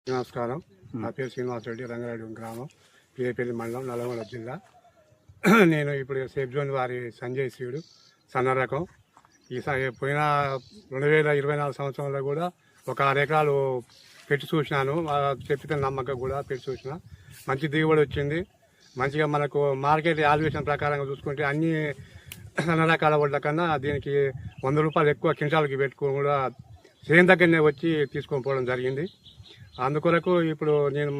నమస్కారం. నా పేరు శ్రీనివాసరెడ్డి, రంగారెడ్డి గ్రామం, పిఏపల్లి మండలం, నల్గొండ జిల్లా. నేను ఇప్పుడు సేఫ్ జోన్ వారి సంజయ్ సీడు సన్న రకం పోయిన 2024 సంవత్సరంలో కూడా ఒక 6 ఎకరాలు పెట్టి చూసినాను. చెప్పిన నమ్మకం కూడా పెట్టి చూసిన మంచి దిగుబడి వచ్చింది. మంచిగా మనకు మార్కెట్ వాల్యుయేషన్ ప్రకారంగా చూసుకుంటే అన్ని సన్న రకాల వడ్ల కన్నా దీనికి 100 రూపాయలు ఎక్కువ క్వింటాల్కి పెట్టుకుని కూడా సేమ్ దగ్గరనే వచ్చి తీసుకొని పోవడం జరిగింది. అందుకొరకు ఇప్పుడు నేను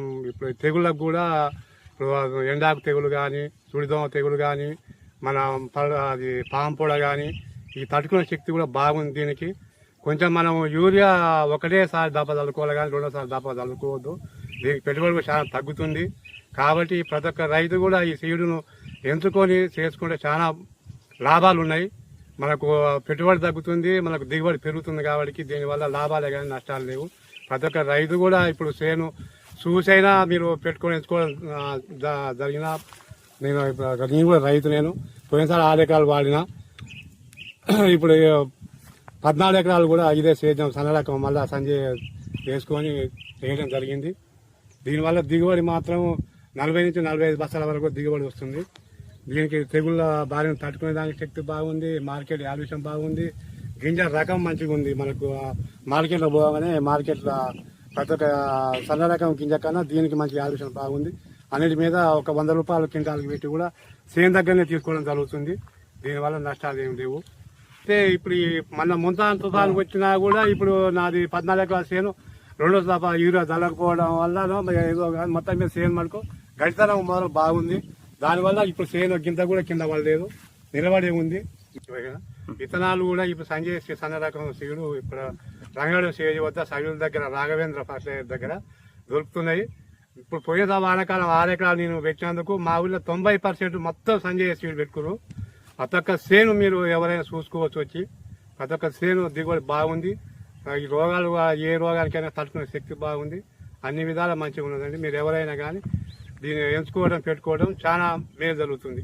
తెగుళ్ళకు కూడా ఎండాకు తెగులు కానీ, సుడిదోమ తెగులు కానీ, మన అది పాము పొడ కానీ ఈ తట్టుకునే శక్తి కూడా బాగుంది. దీనికి కొంచెం మనం యూరియా ఒకటేసారి దప్ప చల్లుకోవాలి కానీ రెండోసారి దప్ప చల్లుకోవద్దు. దీనికి పెట్టుబడి కూడా చాలా తగ్గుతుంది. కాబట్టి ప్రతి ఒక్క రైతు కూడా ఈ సీడును ఎంచుకొని చేసుకుంటే చాలా లాభాలు ఉన్నాయి. మనకు పెట్టుబడి తగ్గుతుంది, మనకు దిగుబడి పెరుగుతుంది. కాబట్టి దీనివల్ల లాభాలే కానీ నష్టాలు లేవు. ప్రతి ఒక్క రైతు కూడా ఇప్పుడు చేను చూసైనా మీరు పెట్టుకొని ఎంచుకోవడం జరిగిన నేను కూడా రైతు. నేను పోయినసారి 6 ఎకరాలు వాడిన, ఇప్పుడు 14 ఎకరాలు కూడా ఇదే సేద్యం సన్న రకం మళ్ళీ సంజయ్ వేసుకొని వేయడం జరిగింది. దీనివల్ల దిగుబడి మాత్రం 40 నుంచి 45 బస్తాల వరకు దిగుబడి వస్తుంది. దీనికి తెగుళ్ళ బారిన తట్టుకునే దానికి శక్తి బాగుంది, మార్కెట్ వాల్యుయేషన్ బాగుంది, గింజ రకం మంచిగా ఉంది. మనకు మార్కెట్లో పోగానే మార్కెట్లో ప్రతి ఒక్క సన్న రకం గింజ కన్నా దీనికి మంచి వాల్యుయేషన్ బాగుంది. అన్నిటి మీద ఒక 100 రూపాయలు క్వింటాల్కి పెట్టి కూడా సేమ్ దగ్గరనే తీసుకోవడం జరుగుతుంది. దీనివల్ల నష్టాలు ఏమి లేవు. అయితే ఇప్పుడు మన తుఫాను వచ్చినా కూడా ఇప్పుడు నాది 14 ఎకరాల చేను రెండో దఫా యూరియా చల్లకపోవడం వల్ల ఏదో మొత్తం మీద చేను మటుకు గడితనం మొదలు బాగుంది. దానివల్ల ఇప్పుడు చేను గింత కూడా కింద పడలేదు, నిలబడే ఉంది. విత్తనాలు కూడా ఇప్పుడు సంజయ్ సన్న రకం సీడు ఇప్పుడు రంగారెడ్డి స్టేజ్ వద్ద సైడుల దగ్గర రాఘవేంద్ర ఫర్టిలైజర్ దగ్గర దొరుకుతున్నాయి. ఇప్పుడు పోయిన వానాకాలం 6 ఎకరాలు నేను పెట్టినందుకు మా ఊళ్ళో 90% మొత్తం సంజయ్ సీడ్ పెట్టుకున్నారు. ప్రతి ఒక్క చేను మీరు ఎవరైనా చూసుకోవచ్చు వచ్చి. ప్రతి ఒక్క చేను దిగుబడి బాగుంది. ఈ రోగాలు ఏ రోగానికైనా తట్టుకునే శక్తి బాగుంది. అన్ని విధాలా మంచిగా ఉన్నదండి. మీరు ఎవరైనా కానీ దీన్ని ఎంచుకోవడం పెట్టుకోవడం చాలా మేలు జరుగుతుంది.